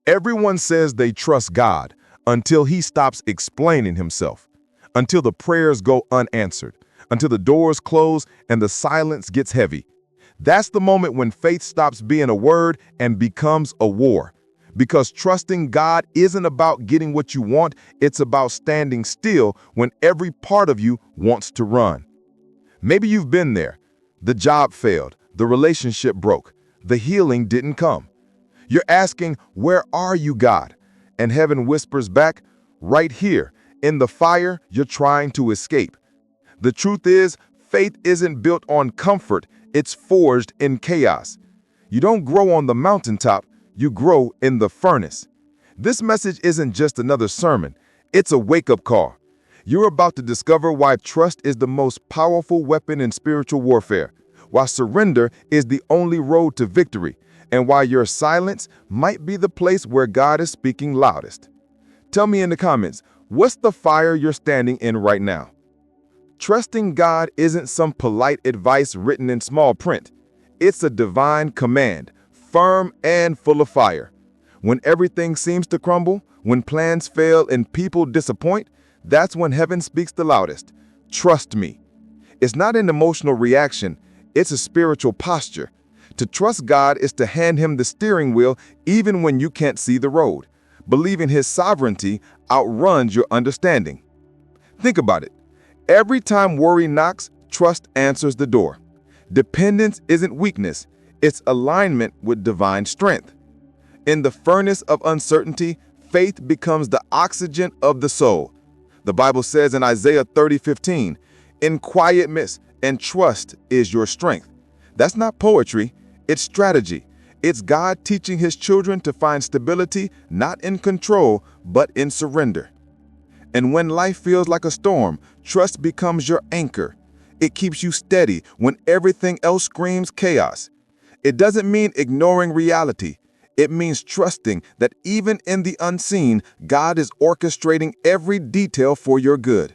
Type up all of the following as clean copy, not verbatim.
Everyone says they trust God until he stops explaining himself, until the prayers go unanswered, until the doors close and the silence gets heavy. That's the moment when faith stops being a word and becomes a war. Because trusting God isn't about getting what you want, it's about standing still when every part of you wants to run. Maybe you've been there. The job failed, the relationship broke, the healing didn't come. You're asking, "Where are you, God?" And heaven whispers back, "Right here, in the fire you're trying to escape." The truth is, faith isn't built on comfort, it's forged in chaos. You don't grow on the mountaintop, you grow in the furnace. This message isn't just another sermon, it's a wake-up call. You're about to discover why trust is the most powerful weapon in spiritual warfare, why surrender is the only road to victory, and why your silence might be the place where God is speaking loudest. Tell me in the comments, what's the fire you're standing in right now? Trusting God isn't some polite advice written in small print. It's a divine command, firm and full of fire. When everything seems to crumble, when plans fail and people disappoint, that's when heaven speaks the loudest. Trust me. It's not an emotional reaction, it's a spiritual posture. To trust God is to hand him the steering wheel even when you can't see the road. Believing his sovereignty outruns your understanding. Think about it. Every time worry knocks, trust answers the door. Dependence isn't weakness, it's alignment with divine strength. In the furnace of uncertainty, faith becomes the oxygen of the soul. The Bible says in Isaiah 30:15, "In quietness and trust is your strength." That's not poetry, it's strategy. It's God teaching his children to find stability not in control, but in surrender. And when life feels like a storm, trust becomes your anchor. It keeps you steady when everything else screams chaos. It doesn't mean ignoring reality. It means trusting that even in the unseen, God is orchestrating every detail for your good.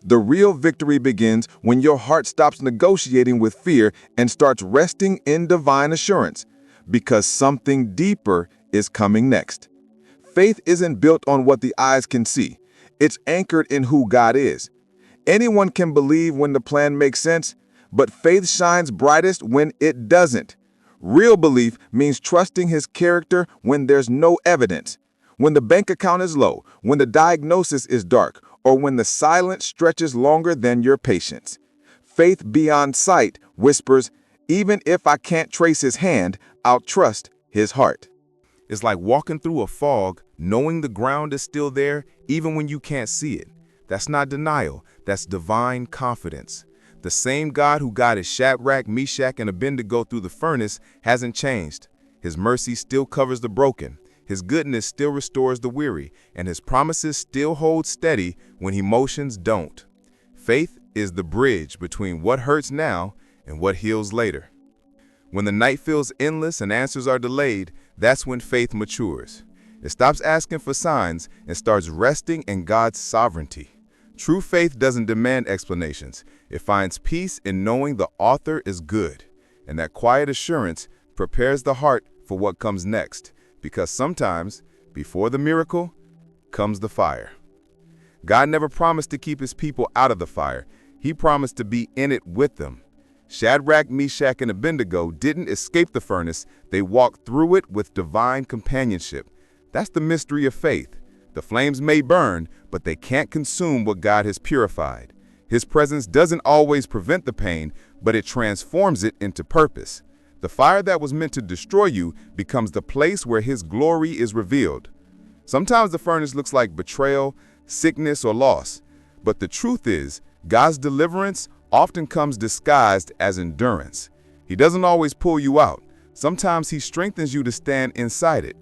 The real victory begins when your heart stops negotiating with fear and starts resting in divine assurance, because something deeper is coming next. Faith isn't built on what the eyes can see. It's anchored in who God is. Anyone can believe when the plan makes sense, but faith shines brightest when it doesn't. Real belief means trusting his character when there's no evidence, when the bank account is low, when the diagnosis is dark, or when the silence stretches longer than your patience. Faith beyond sight whispers, "Even if I can't trace his hand, I'll trust his heart." It's like walking through a fog, knowing the ground is still there, even when you can't see it. That's not denial, that's divine confidence. The same God who guided Shadrach, Meshach, and Abednego through the furnace hasn't changed. His mercy still covers the broken, his goodness still restores the weary, and his promises still hold steady when emotions don't. Faith is the bridge between what hurts now and what heals later. When the night feels endless and answers are delayed, that's when faith matures. It stops asking for signs and starts resting in God's sovereignty. True faith doesn't demand explanations. It finds peace in knowing the author is good. And that quiet assurance prepares the heart for what comes next. Because sometimes, before the miracle, comes the fire. God never promised to keep his people out of the fire. He promised to be in it with them. Shadrach, Meshach, and Abednego didn't escape the furnace. They walked through it with divine companionship. That's the mystery of faith. The flames may burn, but they can't consume what God has purified. His presence doesn't always prevent the pain, but it transforms it into purpose. The fire that was meant to destroy you becomes the place where his glory is revealed. Sometimes the furnace looks like betrayal, sickness, or loss. But the truth is, God's deliverance often comes disguised as endurance. He doesn't always pull you out. Sometimes he strengthens you to stand inside it.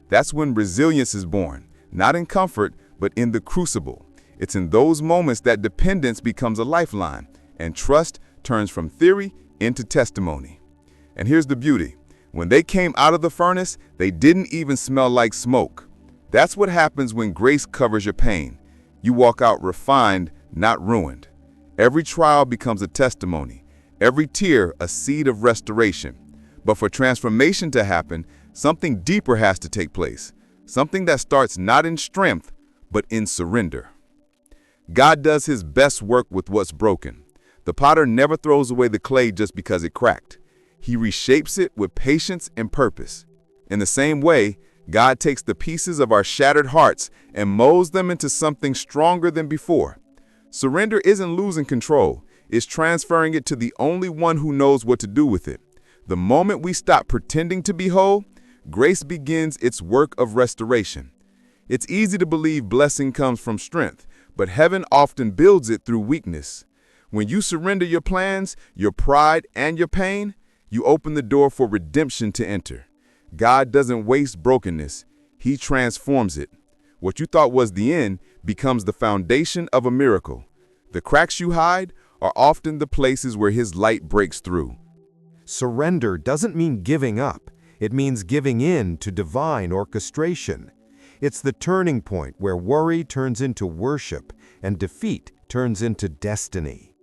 That's when resilience is born, not in comfort, but in the crucible. It's in those moments that dependence becomes a lifeline, and trust turns from theory into testimony. And here's the beauty. When they came out of the furnace, they didn't even smell like smoke. That's what happens when grace covers your pain. You walk out refined, not ruined. Every trial becomes a testimony, every tear a seed of restoration. But for transformation to happen, something deeper has to take place. something that starts not in strength, but in surrender. God does his best work with what's broken. The potter never throws away the clay just because it cracked. He reshapes it with patience and purpose. In the same way, God takes the pieces of our shattered hearts and molds them into something stronger than before. Surrender isn't losing control, it's transferring it to the only one who knows what to do with it. The moment we stop pretending to be whole, grace begins its work of restoration. It's easy to believe blessing comes from strength, but heaven often builds it through weakness. When you surrender your plans, your pride, and your pain, you open the door for redemption to enter. God doesn't waste brokenness, he transforms it. What you thought was the end becomes the foundation of a miracle. The cracks you hide are often the places where his light breaks through. Surrender doesn't mean giving up. It means giving in to divine orchestration. It's the turning point where worry turns into worship and defeat turns into destiny.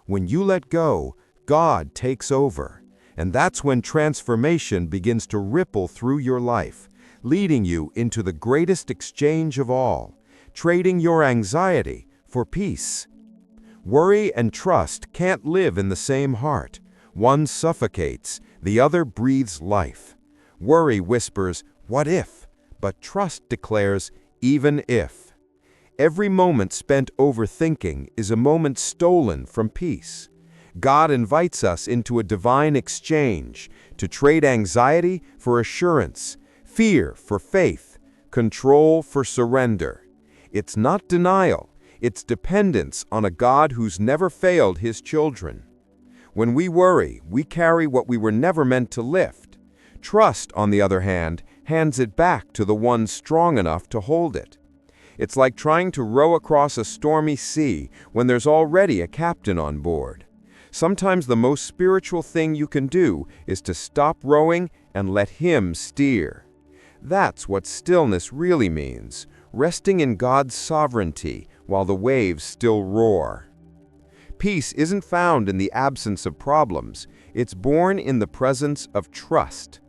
When you let go, God takes over. And that's when transformation begins to ripple through your life, leading you into the greatest exchange of all, trading your anxiety for peace. Worry and trust can't live in the same heart. One suffocates, the other breathes life. Worry whispers, "What if?" But trust declares, "Even if." Every moment spent overthinking is a moment stolen from peace. God invites us into a divine exchange to trade anxiety for assurance, fear for faith, control for surrender. It's not denial, it's dependence on a God who's never failed his children. When we worry, we carry what we were never meant to lift. Trust, on the other hand, hands it back to the one strong enough to hold it. It's like trying to row across a stormy sea when there's already a captain on board. Sometimes the most spiritual thing you can do is to stop rowing and let him steer. That's what stillness really means, resting in God's sovereignty while the waves still roar. Peace isn't found in the absence of problems, it's born in the presence of trust.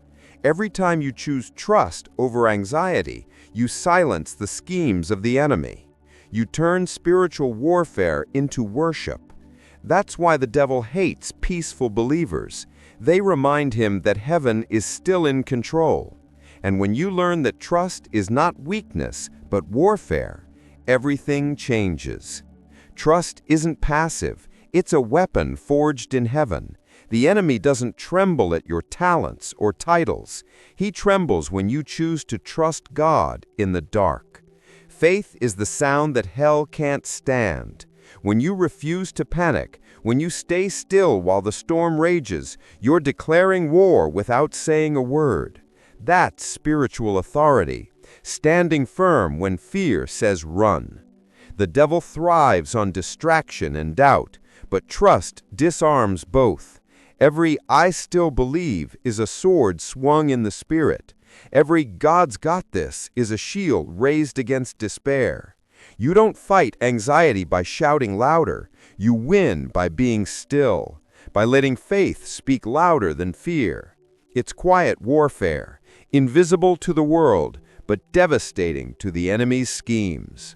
Every time you choose trust over anxiety, you silence the schemes of the enemy. You turn spiritual warfare into worship. That's why the devil hates peaceful believers. They remind him that heaven is still in control. And when you learn that trust is not weakness, but warfare, everything changes. Trust isn't passive, it's a weapon forged in heaven. The enemy doesn't tremble at your talents or titles. He trembles when you choose to trust God in the dark. Faith is the sound that hell can't stand. When you refuse to panic, when you stay still while the storm rages, you're declaring war without saying a word. That's spiritual authority, standing firm when fear says run. The devil thrives on distraction and doubt, but trust disarms both. Every "I still believe" is a sword swung in the spirit. Every "God's got this" is a shield raised against despair. You don't fight anxiety by shouting louder. You win by being still, by letting faith speak louder than fear. It's quiet warfare, invisible to the world, but devastating to the enemy's schemes.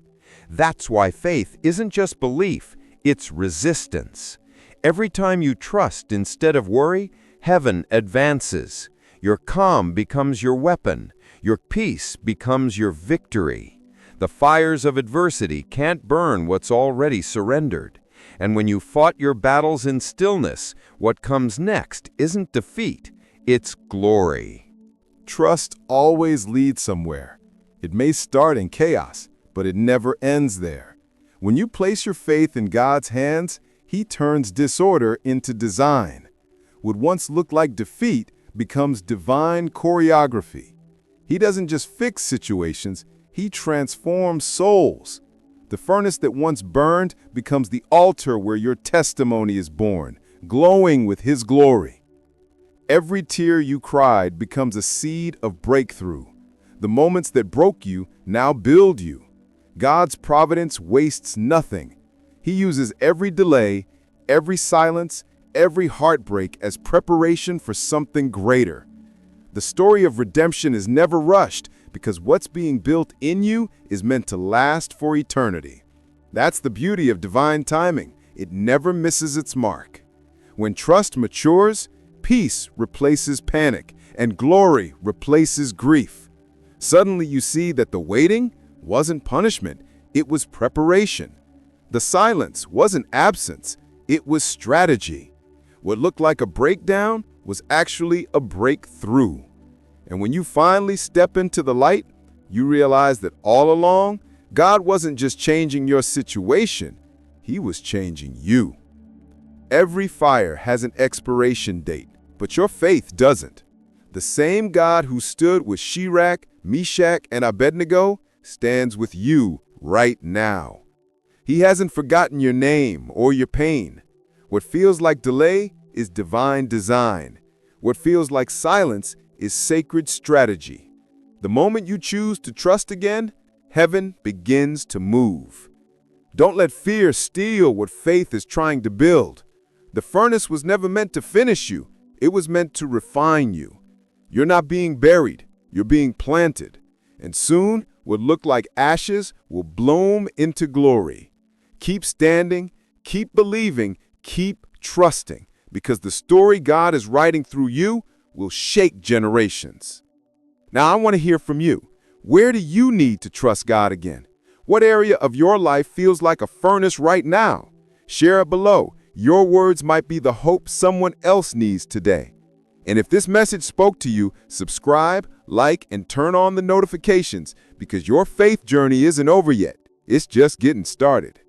That's why faith isn't just belief, it's resistance. Every time you trust instead of worry, heaven advances. Your calm becomes your weapon. Your peace becomes your victory. The fires of adversity can't burn what's already surrendered. And when you fought your battles in stillness, what comes next isn't defeat, it's glory. Trust always leads somewhere. It may start in chaos, but it never ends there. When you place your faith in God's hands, He turns disorder into design. What once looked like defeat becomes divine choreography. He doesn't just fix situations, He transforms souls. The furnace that once burned becomes the altar where your testimony is born, glowing with His glory. Every tear you cried becomes a seed of breakthrough. The moments that broke you now build you. God's providence wastes nothing. He uses every delay, every silence, every heartbreak as preparation for something greater. The story of redemption is never rushed because what's being built in you is meant to last for eternity. That's the beauty of divine timing. It never misses its mark. When trust matures, peace replaces panic, and glory replaces grief. Suddenly you see that the waiting wasn't punishment, it was preparation. The silence wasn't absence, it was strategy. What looked like a breakdown was actually a breakthrough. And when you finally step into the light, you realize that all along, God wasn't just changing your situation, He was changing you. Every fire has an expiration date, but your faith doesn't. The same God who stood with Shadrach, Meshach, and Abednego stands with you right now. He hasn't forgotten your name or your pain. What feels like delay is divine design. What feels like silence is sacred strategy. The moment you choose to trust again, heaven begins to move. Don't let fear steal what faith is trying to build. The furnace was never meant to finish you. It was meant to refine you. You're not being buried. You're being planted. And soon, what looked like ashes will bloom into glory. Keep standing, keep believing, keep trusting, because the story God is writing through you will shake generations. Now, I want to hear from you. Where do you need to trust God again? What area of your life feels like a furnace right now? Share it below. Your words might be the hope someone else needs today. And if this message spoke to you, subscribe, like, and turn on the notifications, because your faith journey isn't over yet. It's just getting started.